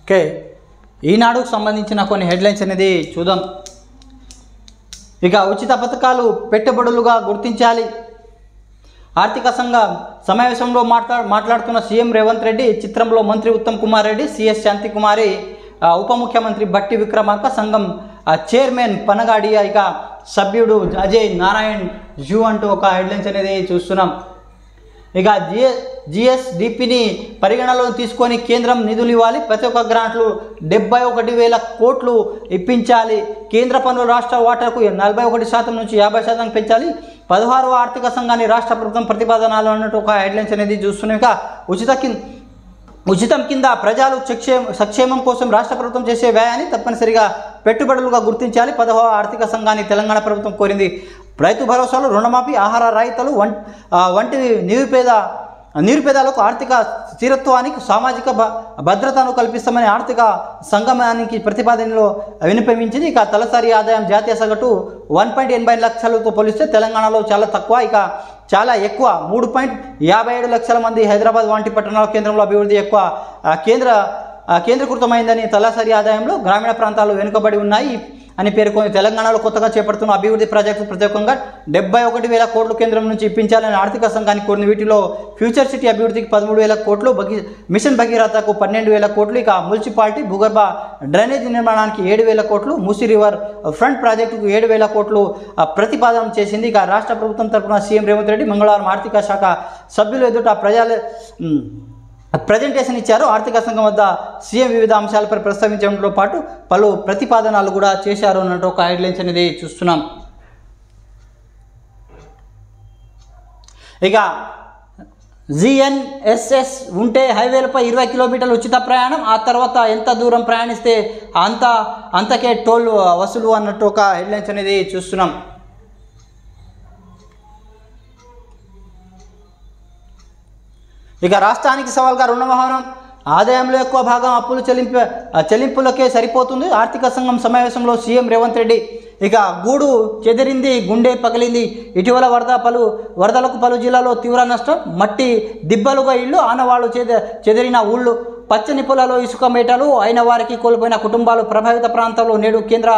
Okay, ఈనాడుకు సంబంధించిన కొన్ని headlines అనేది చూద్దాం. ఇక ఉచిత పథకాలు పెట్టుబడులుగా గుర్తించాలి. ఆర్థిక సంఘ సమావేశంలో మాట్లాడుతున్న సీఎం రేవంత్ రెడ్డి, చిత్రంలో మంత్రి ఉత్తమ్ కుమార్ రెడ్డి, సిఎస్ శాంతికుమారి, ఉప ముఖ్యమంత్రి బట్టి విక్రమార్క, సంఘం చైర్మన్ పనగాడియా, ఇక సభ్యుడు అజయ్ నారాయణ్ జూ అంటూ ఒక హెడ్లైన్స్ అనేది చూస్తున్నాం. ఇక జిఎస్డిపిని పరిగణలో తీసుకొని కేంద్రం నిధులు ఇవ్వాలి. ప్రతి ఒక్క గ్రాంట్లు 71,000 కోట్లు ఇప్పించాలి. కేంద్ర పన్నులు రాష్ట్ర వాటాకు 41% నుంచి 50% పెంచాలి. 16వ ఆర్థిక సంఘాన్ని రాష్ట్ర ప్రభుత్వం ప్రతిపాదనలు అన్నట్టు ఒక హెడ్లైన్స్ అనేది చూస్తున్నాం. ఇక ఉచితం కింద ప్రజలు సంక్షేమం కోసం రాష్ట్ర ప్రభుత్వం చేసే వ్యయాన్ని తప్పనిసరిగా పెట్టుబడులుగా గుర్తించాలి. 10వ ఆర్థిక సంఘాన్ని తెలంగాణ ప్రభుత్వం కోరింది. రైతు భరోసాలు, రుణమాఫీ, ఆహార రాయితీలు వంటి నిరుపేదలకు ఆర్థిక స్థిరత్వానికి, సామాజిక భద్రతను కల్పిస్తామని ఆర్థిక సంఘానికి ప్రతిపాదనలో వినిపించింది. ఇక తలసరి ఆదాయం జాతీయ సగటు 1.89 లక్షలతో పోలిస్తే తెలంగాణలో చాలా తక్కువ, ఇక చాలా ఎక్కువ 3.57 లక్షల మంది. హైదరాబాద్ వంటి పట్టణాల కేంద్రంలో అభివృద్ధి ఎక్కువ కేంద్రీకృతమైందని, తలసరి ఆదాయంలో గ్రామీణ ప్రాంతాలు వెనుకబడి ఉన్నాయి అని పేర్కొంది. తెలంగాణలో కొత్తగా చేపడుతున్న అభివృద్ధి ప్రాజెక్టు ప్రత్యేకంగా 71,000 కోట్లు కేంద్రం నుంచి ఇప్పించాలని ఆర్థిక సంఘానికి కోరింది. వీటిలో ఫ్యూచర్ సిటీ అభివృద్ధికి 13,000 కోట్లు, మిషన్ భగీరథకు 12,000 కోట్లు, ఇక మున్సిపాలిటీ భూగర్భ డ్రైనేజీ నిర్మాణానికి 7,000 కోట్లు, మూసీ రివర్ ఫ్రంట్ ప్రాజెక్టుకు 7,000 కోట్లు ప్రతిపాదన చేసింది. ఇక రాష్ట్ర ప్రభుత్వం తరఫున సీఎం రేవంత్ రెడ్డి మంగళవారం ఆర్థిక శాఖ సభ్యులు ఎదుట ప్రజెంటేషన్ ఇచ్చారు. ఆర్థిక సంఘం వద్ద సీఎం వివిధ అంశాలపై ప్రస్తావించడంతో పాటు పలు ప్రతిపాదనలు కూడా చేశారు అన్నట్టు ఒక హెడ్లైన్స్ అనేది చూస్తున్నాం. ఇక జిఎన్ఎస్ఎస్ ఉంటే హైవేలపై 20 కిలోమీటర్లు ఉచిత ప్రయాణం, ఆ తర్వాత ఎంత దూరం ప్రయాణిస్తే అంతకే టోల్ వసూలు అన్నట్టు ఒక హెడ్లైన్స్ అనేది చూస్తున్నాం. ఇక రాష్ట్రానికి సవాల్గా రుణమోహనం, ఆదాయంలో ఎక్కువ భాగం అప్పులు చెల్లింపులకే సరిపోతుంది. ఆర్థిక సంఘం సమావేశంలో సీఎం రేవంత్ రెడ్డి, ఇక గూడు చెదిరింది, గుండె పగిలింది. ఇటీవల వరదలకు పలు జిల్లాలో తీవ్ర నష్టం, మట్టి దిబ్బలుగా ఇళ్ళు, ఆనవాళ్లు చెదిరిన ఊళ్ళు, పచ్చని పొలాల్లో ఇసుక మేటలు అయిన వారికి కోల్పోయిన కుటుంబాలు. ప్రభావిత ప్రాంతాల్లో నేడు కేంద్ర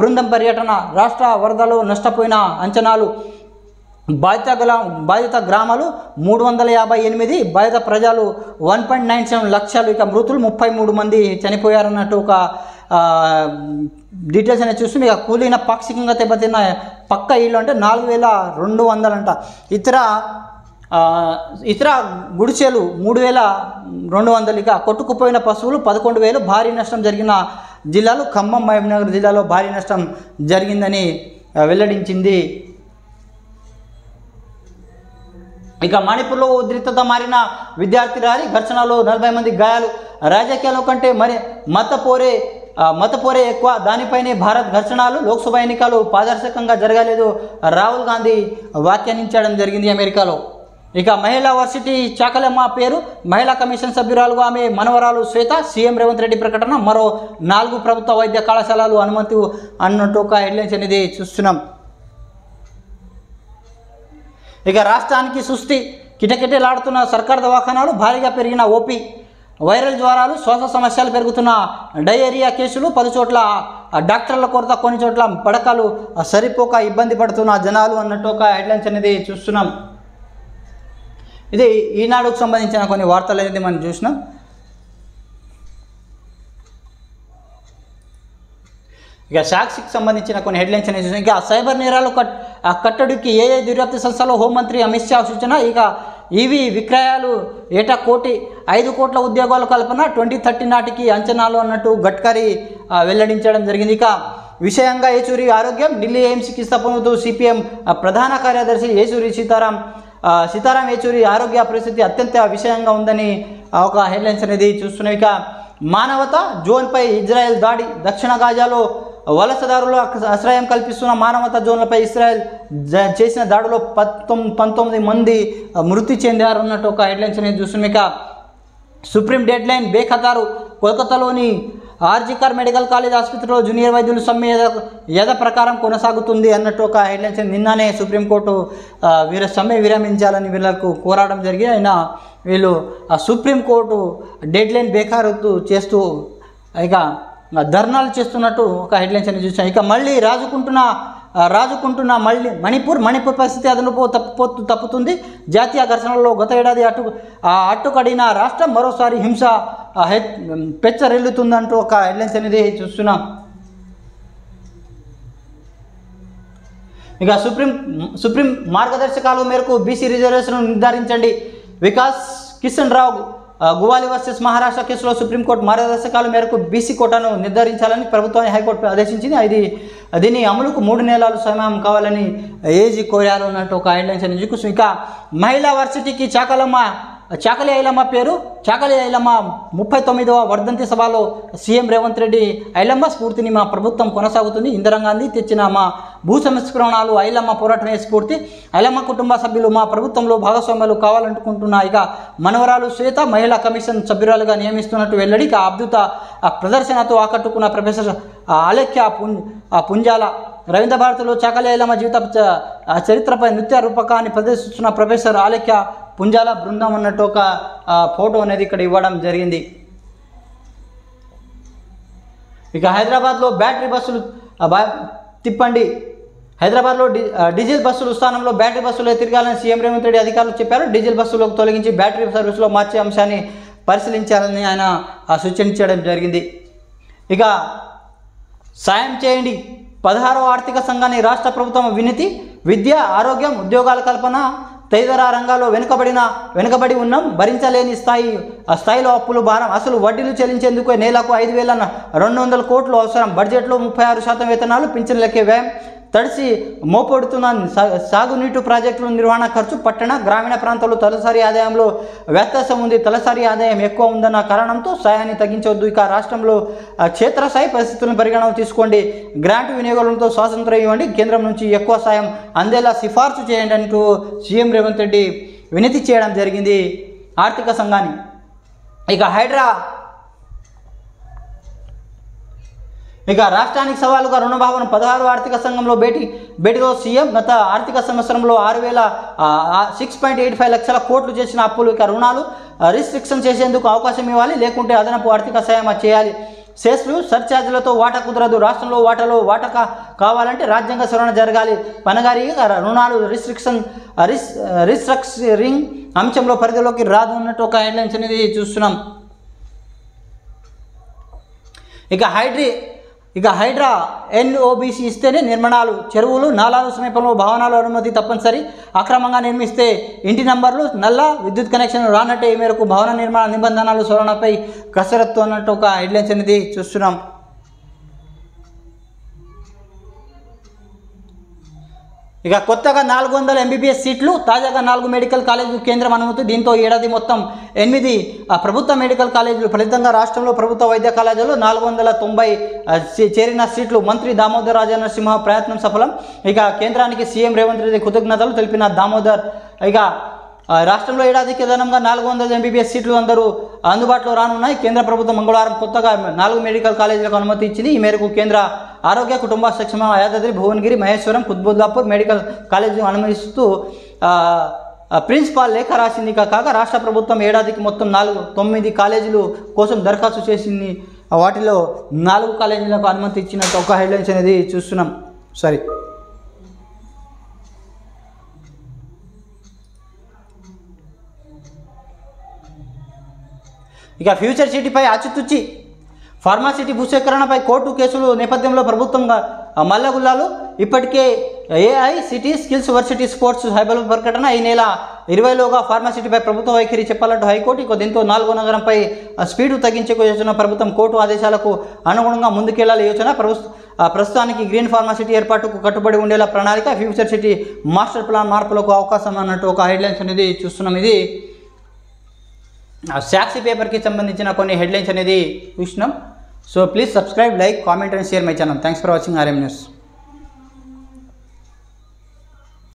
బృందం పర్యటన, రాష్ట్ర వరదలో నష్టపోయిన అంచనాలు, బాధిత గ్రామాలు 358, బాధిత ప్రజలు 1.97 లక్షలు, ఇక మృతులు 33 మంది చనిపోయారన్నట్టు ఒక డీటెయిల్స్ అనేది చూస్తుంది. ఇక కూలిన పాక్షికంగా దెబ్బతిన్న పక్క ఇళ్ళు అంటే 4,200 అంట. ఇతర గుడిసెలు 3,200, ఇక కొట్టుకుపోయిన పశువులు 11,000. భారీ నష్టం జరిగిన జిల్లాలు ఖమ్మం, మహబూబ్నగర్ జిల్లాలో భారీ నష్టం జరిగిందని వెల్లడించింది. ఇక మణిపూర్లో ఉద్రిక్తత మారిన విద్యార్థి ర్యాలీ, ఘర్షణలో 40 మంది గాయాలు. రాజకీయాల కంటే మత పోరే ఎక్కువ, దానిపైనే భారత్ ఘర్షణలు. లోక్సభ ఎన్నికలు పారదర్శకంగా జరగలేదు, రాహుల్ గాంధీ వ్యాఖ్యానించడం జరిగింది అమెరికాలో. ఇక మహిళా వర్సిటీ చాకలమ్మ పేరు, మహిళా కమిషన్ సభ్యురాలుగా ఆమె మనవరాలు శ్వేత. సీఎం రేవంత్ రెడ్డి ప్రకటన, మరో 4 ప్రభుత్వ వైద్య కళాశాలలు అనుమతి అన్నట్టు ఒక హెడ్లైన్స్ అనేది చూస్తున్నాం. ఇక రాష్ట్రానికి సుస్థి, కిటకిటలాడుతున్న సర్కార్ దవాఖానాలు, భారీగా పెరిగిన ఓపీ, వైరల్ జ్వరాలు, శ్వాస సమస్యలు పెరుగుతున్న డయేరియా కేసులు, 10 చోట్ల డాక్టర్ల కొరత, కొన్ని చోట్ల పడకలు సరిపోక ఇబ్బంది పడుతున్న జనాలు అన్నట్టు ఒక హెడ్లైన్స్ అనేది చూస్తున్నాం. ఇది ఈనాడుకు సంబంధించిన కొన్ని వార్తలు అనేది మనం చూసినాం. ఇక సాక్షికి సంబంధించిన కొన్ని హెడ్లైన్స్ అనేది చూసినాం. ఇక సైబర్ నేరాలు కట్టడికి ఏ దర్యాప్తు సంస్థలో హోంమంత్రి అమిత్ షా సూచన. ఇక ఈవీ విక్రయాలు ఏటా 5 కోట్ల ఉద్యోగాల కల్పన 2030 నాటికి అంచనాలు అన్నట్టు గడ్కరీ వెల్లడించడం జరిగింది. ఇక విషయంగా ఏచూరి ఆరోగ్యం, ఢిల్లీ ఎయిమ్స్ చికిత్స పొందుతూ సిపిఎం ప్రధాన కార్యదర్శి సీతారాం ఏచూరి ఆరోగ్య పరిస్థితి అత్యంత విషయంగా ఉందని ఒక హెడ్లైన్స్ అనేది చూస్తున్నాం. ఇక మానవతా జోన్పై ఇజ్రాయెల్ దాడి, దక్షిణ గాజాలో వలసదారులు ఆశ్రయం కల్పిస్తున్న మానవతా జోన్లపై ఇజ్రాయెల్ చేసిన దాడిలో 19 మంది మృతి చెందారు అన్నట్టు ఒక హెడ్లైన్స్ అనేది చూస్తున్నాం. ఇక సుప్రీం డెడ్ లైన్ బేఖతారు, కోల్కతాలోని ఆర్జికర్ మెడికల్ కాలేజ్ ఆసుపత్రిలో జూనియర్ వైద్యులు సమ్మె యథ ప్రకారం కొనసాగుతుంది అన్నట్టు ఒక హెడ్లైన్స్. నిన్ననే సుప్రీంకోర్టు సమ్మె విరమించాలని వీళ్ళకు కోరడం జరిగింది. అయినా వీళ్ళు సుప్రీంకోర్టు డెడ్ లైన్ బేఖారు చేస్తూ ఇక ధర్నాలు చేస్తున్నట్టు ఒక హెడ్లైన్స్ అనేది చూసాం. ఇక మళ్ళీ రాజుకుంటున్న మళ్ళీ మణిపూర్ పరిస్థితి అదనుపు తప్పుతుంది. జాతీయ ఘర్షణలో గత ఏడాది అట్టుకడిన రాష్ట్రం మరోసారి హింస పెచ్చరిల్లుతుందంటూ ఒక హెడ్లైన్స్ అనేది చూస్తున్నాం. ఇక సుప్రీం మార్గదర్శకాల మేరకు BC reservation నిర్ధారించండి. Vikas Kishan Rao Guali versus Maharashtra కేసులో సుప్రీంకోర్టు మార్గదర్శకాల మేరకు బీసీ కోటాను నిర్ధారించాలని ప్రభుత్వాన్ని హైకోర్టు ఆదేశించింది. దీని అమలుకు 3 నెలలు సమయం కావాలని ఏజీ కోరారు అన్నట్టు ఒక హెడ్లైన్స్ అనేది చూసి. ఇక మహిళా వర్సిటీకి చాకలి ఐలమ్మ పేరు. చాకలి ఐలమ్మ 39వ వర్ధంతి సభలో సీఎం రేవంత్ రెడ్డి ఐలమ్మ స్ఫూర్తిని మా ప్రభుత్వం కొనసాగుతుంది. ఇందిరాగాంధీ తెచ్చిన మా భూ సంస్కరణలు ఐలమ్మ పోరాటమే స్ఫూర్తి. ఐలమ్మ కుటుంబ సభ్యులు మా ప్రభుత్వంలో భాగస్వామ్యాలు కావాలనుకుంటున్నా. ఇక మనవరాలు శ్వేత మహిళా కమిషన్ సభ్యురాలుగా నియమిస్తున్నట్టు వెల్లడి. ఇక అద్భుత ప్రదర్శనతో ఆకట్టుకున్న ప్రొఫెసర్ అలేఖ్య పుంజాల. రవీంద్ర భారతిలో చాకలి ఐలమ్మ జీవిత చరిత్రపై నృత్య రూపకాన్ని ప్రదర్శిస్తున్న ప్రొఫెసర్ అలేఖ్య పుంజాల బృందం అన్నట్టు ఒక ఫోటో అనేది ఇక్కడ ఇవ్వడం జరిగింది. ఇక హైదరాబాద్లో బ్యాటరీ బస్సులు తిప్పండి. హైదరాబాద్లో డీజిల్ బస్సులు స్థానంలో బ్యాటరీ బస్సులు తిరగాలని సీఎం రేవంత్ రెడ్డి అధికారులు చెప్పారు. డీజిల్ బస్సులకు తొలగించి బ్యాటరీ సర్వీస్లో మార్చే అంశాన్ని పరిశీలించాలని ఆయన సూచించడం జరిగింది. ఇక సాయం చేయండి. 16వ ఆర్థిక సంఘాన్ని రాష్ట్ర ప్రభుత్వం వినతి. విద్య, ఆరోగ్యం, ఉద్యోగాల కల్పన తదితర రంగాల్లో వెనుకబడి ఉన్నాం. భరించలేని స్థాయిలో అప్పులు భారం. అసలు వడ్డీలు చెల్లించేందుకు నెలకు 5,200 కోట్లు అవసరం. బడ్జెట్లో 36% వేతనాలు, పింఛన్లకే వ్యయం. తడిసి మోపడుతున్న సాగునీటి ప్రాజెక్టుల నిర్వహణ ఖర్చు. పట్టణ గ్రామీణ ప్రాంతాల్లో తలసరి ఆదాయంలో వ్యత్యాసం ఉంది. తలసరి ఆదాయం ఎక్కువ ఉందన్న కారణంతో సాయాన్ని తగ్గించవద్దు. ఇక రాష్ట్రంలో క్షేత్రస్థాయి పరిస్థితులను పరిగణన తీసుకోండి. గ్రాంట్ వినియోగంతో స్వాతంత్రం ఇవ్వండి. కేంద్రం నుంచి ఎక్కువ సాయం అందేలా సిఫార్సు చేయండి అంటూ సీఎం రేవంత్ రెడ్డి వినతి చేయడం జరిగింది ఆర్థిక సంఘాన్ని. ఇక రాష్ట్రానికి సవాలుగా రుణభావన. 16వ ఆర్థిక సంఘంలో భేటీలో సీఎం గత ఆర్థిక సంవత్సరంలో 6,85 లక్షల కోట్లు చేసిన అప్పులు. ఇక రుణాలు రిస్ట్రిక్షన్ చేసేందుకు అవకాశం ఇవ్వాలి, లేకుంటే అదనపు ఆర్థిక సాయం చేయాలి. సెస్లు సర్ఛార్జీలతో వాటా కుదరదు. రాష్ట్రంలో వాటా కావాలంటే రాజ్యాంగ సవరణ జరగాలి. పనగారిగా రుణాలు రిస్ట్రక్చరింగ్ అంశంలో పరిధిలోకి రాదు అన్నట్టు ఒక హెడ్లైన్స్ అనేది చూస్తున్నాం. ఇక హైడ్రా ఎన్ఓబిసి ఇస్తేనే నిర్మాణాలు. చెరువులు, నాలాలు సమీపంలో భవనాలు అనుమతి తప్పనిసరి. అక్రమంగా నిర్మిస్తే ఇంటి నంబర్లు, నల్ల విద్యుత్ కనెక్షన్ రానట్టే. ఈ మేరకు భవన నిర్మాణ నిబంధనలు సవరణపై కసరత్తు అన్నట్టు ఒక హెడ్లైన్స్ అనేది చూస్తున్నాం. ఇక కొత్తగా 400 MBBS సీట్లు. తాజాగా 4 మెడికల్ కాలేజీలు కేంద్రం అనుమతి. దీంతో ఏడాది మొత్తం 8 ప్రభుత్వ మెడికల్ కాలేజీలు. ఫలితంగా రాష్ట్రంలో ప్రభుత్వ వైద్య కళాశాలలో 490 చేరిన సీట్లు. మంత్రి దామోదర్ రాజనరసింహ ప్రయత్నం సఫలం. ఇక కేంద్రానికి సీఎం రేవంత్ రెడ్డి కృతజ్ఞతలు తెలిపిన దామోదర్. ఇక రాష్ట్రంలో ఏడాదికి అదనంగా 400 MBBS సీట్లు అందుబాటులో రానున్నాయి. కేంద్ర ప్రభుత్వం మంగళవారం కొత్తగా 4 మెడికల్ కాలేజీలకు అనుమతి ఇచ్చింది. ఈ మేరకు కేంద్ర ఆరోగ్య కుటుంబ సంక్షేమ యాదాద్రి, భువనగిరి, మహేశ్వరం, కుత్బుల్లాపూర్ మెడికల్ కాలేజీలు అనుమతిస్తూ ప్రిన్సిపాల్ లేఖ రాసింది. కాగా రాష్ట్ర ప్రభుత్వం ఏడాదికి మొత్తం 9 కాలేజీలు కోసం దరఖాస్తు చేసింది. వాటిలో 4 కాలేజీలకు అనుమతి ఇచ్చినట్టు ఒక హెడ్లైన్స్ అనేది చూస్తున్నాం. ఇక ఫ్యూచర్ సిటీపై ఆచితూచి. ఫార్మాసిటీ భూసేకరణపై కోర్టు కేసులు నేపథ్యంలో ప్రభుత్వంగా మల్లగుల్లాలు. ఇప్పటికే ఏఐసిటీ స్కిల్స్ వర్సిటీ స్పోర్ట్స్ హైబల్ ప్రకటన. ఈ నెల 20లోగా ఫార్మాసిటీపై ప్రభుత్వ వైఖరి చెప్పాలంటూ హైకోర్టు. దీంతో 4వ నగరంపై స్పీడు తగ్గించే యోచన. ప్రభుత్వం కోర్టు ఆదేశాలకు అనుగుణంగా ముందుకెళ్లాలి యోచన. ప్రస్తుతానికి గ్రీన్ ఫార్మాసిటీ ఏర్పాటుకు కట్టుబడి ఉండేలా ప్రణాళిక. ఫ్యూచర్ సిటీ మాస్టర్ ప్లాన్ మార్పులకు అవకాశం అన్నట్టు ఒక హెడ్లైన్స్ అనేది చూస్తున్నాం. ఇది సాక్షి పేపర్కి సంబంధించిన కొన్ని హెడ్లైన్స్ అనేది చూసినాం. So please subscribe, like, comment and share my channel. Thanks for watching RM News.